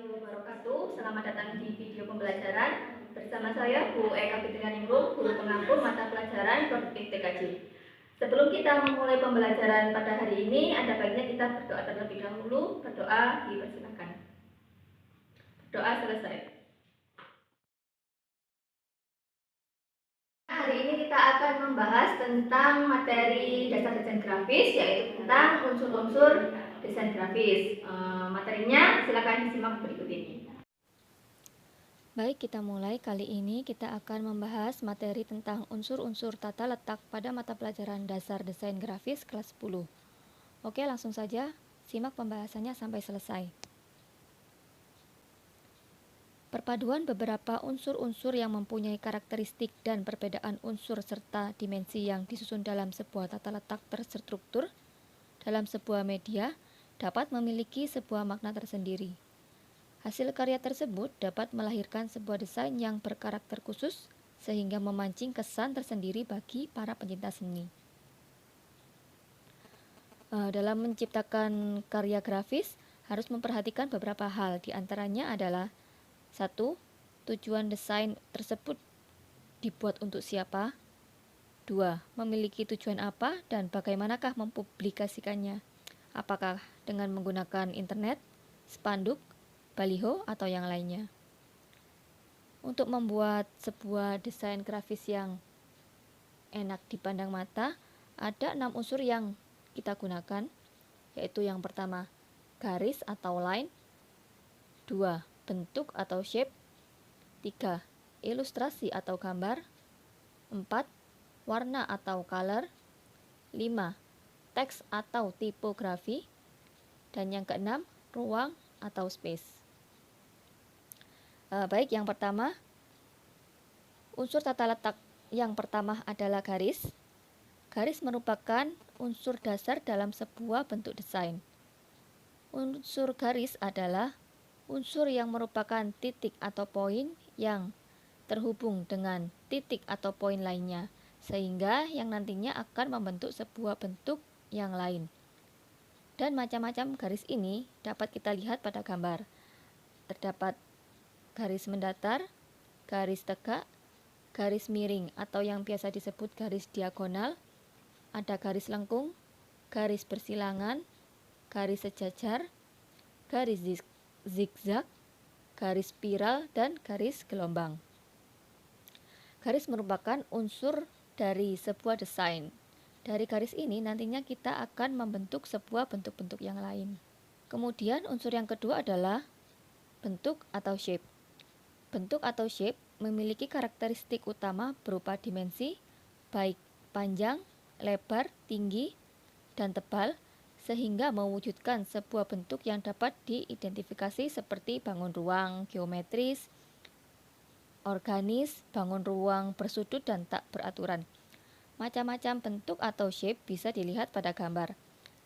Warahmatullahi wabarakatuh. Selamat datang di video pembelajaran bersama saya Bu Eka Fitrianingrum, guru pengampu mata pelajaran produktif TKJ. Sebelum kita memulai pembelajaran pada hari ini, ada baiknya kita berdoa terlebih dahulu. Berdoa dipersilakan. Doa selesai. Hari ini kita akan membahas tentang materi dasar desain grafis, yaitu tentang unsur-unsur desain grafis. Materinya silakan disimak berikut ini. Baik, kita mulai. Kali ini kita akan membahas materi tentang unsur-unsur tata letak pada mata pelajaran dasar desain grafis kelas 10. Oke, langsung saja simak pembahasannya sampai selesai. Perpaduan beberapa unsur-unsur yang mempunyai karakteristik dan perbedaan unsur serta dimensi yang disusun dalam sebuah tata letak terstruktur dalam sebuah media dapat memiliki sebuah makna tersendiri. Hasil karya tersebut dapat melahirkan sebuah desain yang berkarakter khusus sehingga memancing kesan tersendiri bagi para pencinta seni. Dalam menciptakan karya grafis harus memperhatikan beberapa hal, diantaranya adalah 1. Tujuan desain tersebut dibuat untuk siapa? 2. Memiliki tujuan apa dan bagaimanakah mempublikasikannya? Apakah dengan menggunakan internet, spanduk, baliho, atau yang lainnya. Untuk membuat sebuah desain grafis yang enak dipandang mata, ada 6 unsur yang kita gunakan, yaitu yang pertama, garis atau line, 2. Bentuk atau shape, 3. Ilustrasi atau gambar, 4. Warna atau color, 5. Teks atau tipografi, dan yang keenam, ruang atau space. Baik, yang pertama, unsur tata letak yang pertama adalah garis. Garis merupakan unsur dasar dalam sebuah bentuk desain. Unsur garis adalah unsur yang merupakan titik atau poin yang terhubung dengan titik atau poin lainnya, sehingga yang nantinya akan membentuk sebuah bentuk yang lain. Dan macam-macam garis ini dapat kita lihat pada gambar. Terdapat garis mendatar, garis tegak, garis miring atau yang biasa disebut garis diagonal, ada garis lengkung, garis bersilangan, garis sejajar, garis zigzag, garis spiral, dan garis gelombang. Garis merupakan unsur dari sebuah desain. Dari garis ini nantinya kita akan membentuk sebuah bentuk-bentuk yang lain. Kemudian unsur yang kedua adalah bentuk atau shape. Bentuk atau shape memiliki karakteristik utama berupa dimensi, baik panjang, lebar, tinggi, dan tebal, sehingga mewujudkan sebuah bentuk yang dapat diidentifikasi seperti bangun ruang geometris, organis, bangun ruang bersudut dan tak beraturan. Macam-macam bentuk atau shape bisa dilihat pada gambar.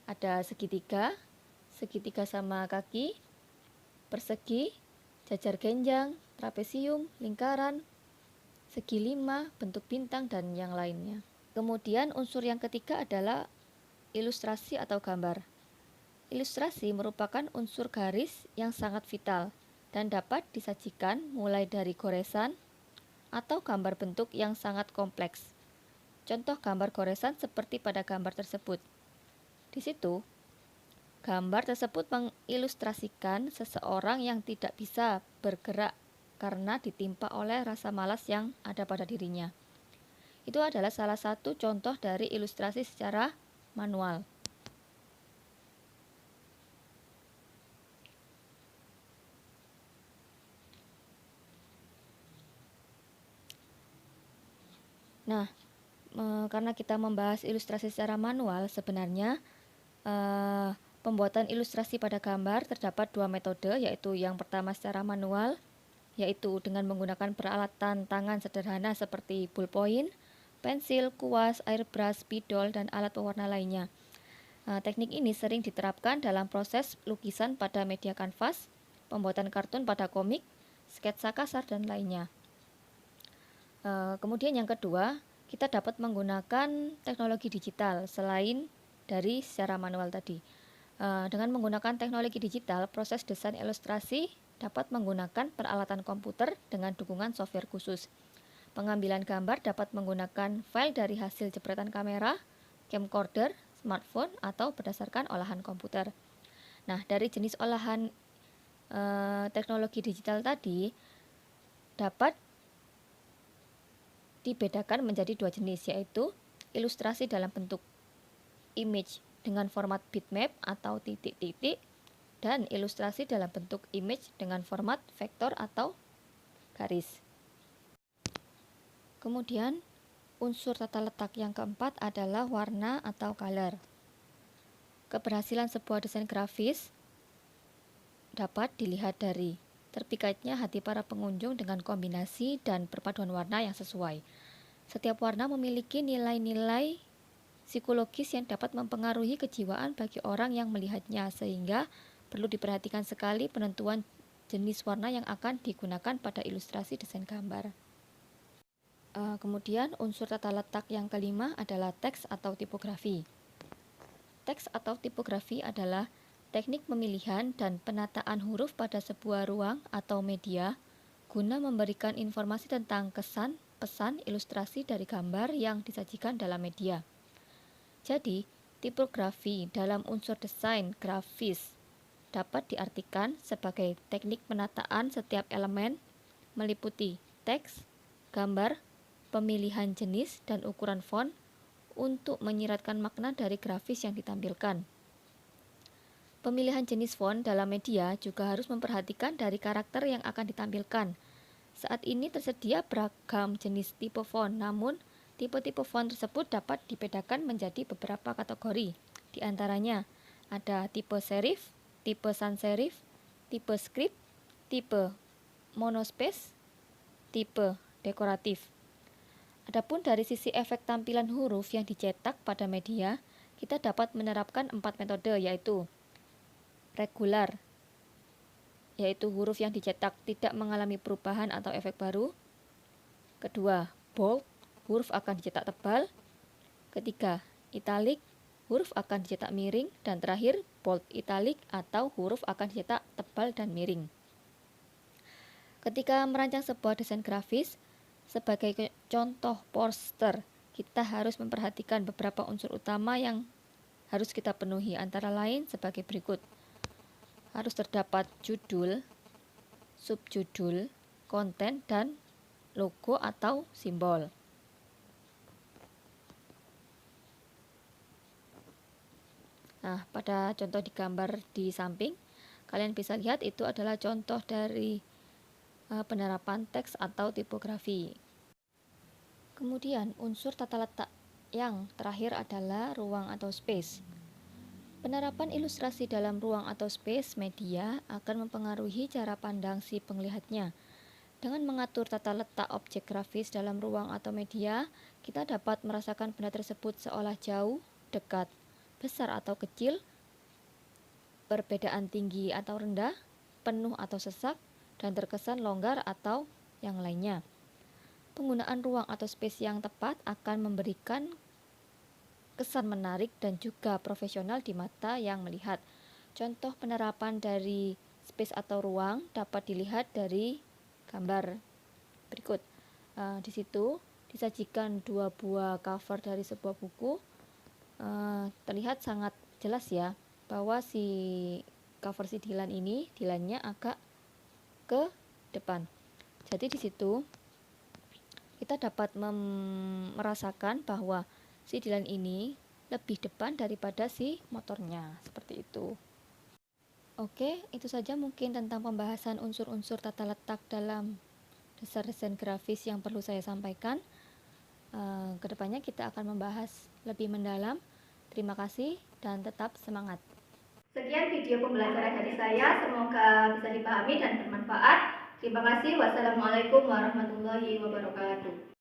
Ada segitiga, segitiga sama kaki, persegi, jajar genjang, trapesium, lingkaran, segi lima, bentuk bintang, dan yang lainnya. Kemudian unsur yang ketiga adalah ilustrasi atau gambar. Ilustrasi merupakan unsur garis yang sangat vital dan dapat disajikan mulai dari goresan atau gambar bentuk yang sangat kompleks. Contoh gambar goresan seperti pada gambar tersebut. Di situ, gambar tersebut mengilustrasikan seseorang yang tidak bisa bergerak karena ditimpa oleh rasa malas yang ada pada dirinya. Itu adalah salah satu contoh dari ilustrasi secara manual. Nah, karena kita membahas ilustrasi secara manual, sebenarnya pembuatan ilustrasi pada gambar terdapat 2 metode, yaitu yang pertama secara manual, yaitu dengan menggunakan peralatan tangan sederhana seperti ballpoint, pensil, kuas, airbrush, spidol, dan alat pewarna lainnya. Teknik ini sering diterapkan dalam proses lukisan pada media kanvas, pembuatan kartun pada komik, sketsa kasar, dan lainnya. Kemudian yang kedua, kita dapat menggunakan teknologi digital selain dari secara manual tadi. Dengan menggunakan teknologi digital, proses desain ilustrasi dapat menggunakan peralatan komputer dengan dukungan software khusus. Pengambilan gambar dapat menggunakan file dari hasil jepretan kamera, camcorder, smartphone, atau berdasarkan olahan komputer. Nah, dari jenis olahan teknologi digital tadi dapat dibedakan menjadi dua jenis, yaitu ilustrasi dalam bentuk image dengan format bitmap atau titik-titik, dan ilustrasi dalam bentuk image dengan format vektor atau garis. Kemudian, unsur tata letak yang keempat adalah warna atau color. Keberhasilan sebuah desain grafis dapat dilihat dari terpikatnya hati para pengunjung dengan kombinasi dan perpaduan warna yang sesuai. Setiap warna memiliki nilai-nilai psikologis yang dapat mempengaruhi kejiwaan bagi orang yang melihatnya, sehingga perlu diperhatikan sekali penentuan jenis warna yang akan digunakan pada ilustrasi desain gambar. Kemudian unsur tata letak yang kelima adalah teks atau tipografi. Teks atau tipografi adalah teknik pemilihan dan penataan huruf pada sebuah ruang atau media guna memberikan informasi tentang kesan, pesan, ilustrasi dari gambar yang disajikan dalam media. Jadi, tipografi dalam unsur desain grafis dapat diartikan sebagai teknik penataan setiap elemen meliputi teks, gambar, pemilihan jenis dan ukuran font untuk menyiratkan makna dari grafis yang ditampilkan. Pemilihan jenis font dalam media juga harus memperhatikan dari karakter yang akan ditampilkan. Saat ini tersedia beragam jenis tipe font, namun tipe-tipe font tersebut dapat dibedakan menjadi beberapa kategori. Di antaranya ada tipe serif, tipe sans serif, tipe script, tipe monospace, tipe dekoratif. Adapun dari sisi efek tampilan huruf yang dicetak pada media, kita dapat menerapkan 4 metode, yaitu regular, yaitu huruf yang dicetak tidak mengalami perubahan atau efek baru. Kedua, bold, huruf akan dicetak tebal. Ketiga, italic, huruf akan dicetak miring. Dan terakhir, bold italic atau huruf akan dicetak tebal dan miring. Ketika merancang sebuah desain grafis, sebagai contoh poster, kita harus memperhatikan beberapa unsur utama yang harus kita penuhi, antara lain sebagai berikut. Harus terdapat judul, subjudul, konten, dan logo atau simbol. Nah, pada contoh di gambar di samping, kalian bisa lihat itu adalah contoh dari penerapan teks atau tipografi. Kemudian unsur tata letak yang terakhir adalah ruang atau space. Penerapan ilustrasi dalam ruang atau space media akan mempengaruhi cara pandang si penglihatnya. Dengan mengatur tata letak objek grafis dalam ruang atau media, kita dapat merasakan benda tersebut seolah jauh, dekat, besar atau kecil, perbedaan tinggi atau rendah, penuh atau sesak, dan terkesan longgar atau yang lainnya. Penggunaan ruang atau space yang tepat akan memberikan kesan menarik dan juga profesional di mata yang melihat. Contoh penerapan dari space atau ruang dapat dilihat dari gambar berikut. Di situ disajikan 2 buah cover dari sebuah buku. Terlihat sangat jelas ya bahwa si cover si Dilannya agak ke depan. Jadi di situ kita dapat merasakan bahwa si Dilan ini lebih depan daripada si motornya, seperti itu. Oke, itu saja mungkin tentang pembahasan unsur-unsur tata letak dalam desain grafis yang perlu saya sampaikan. Kedepannya kita akan membahas lebih mendalam. Terima kasih dan tetap semangat. Sekian video pembelajaran dari saya, semoga bisa dipahami dan bermanfaat. Terima kasih. Wassalamualaikum warahmatullahi wabarakatuh.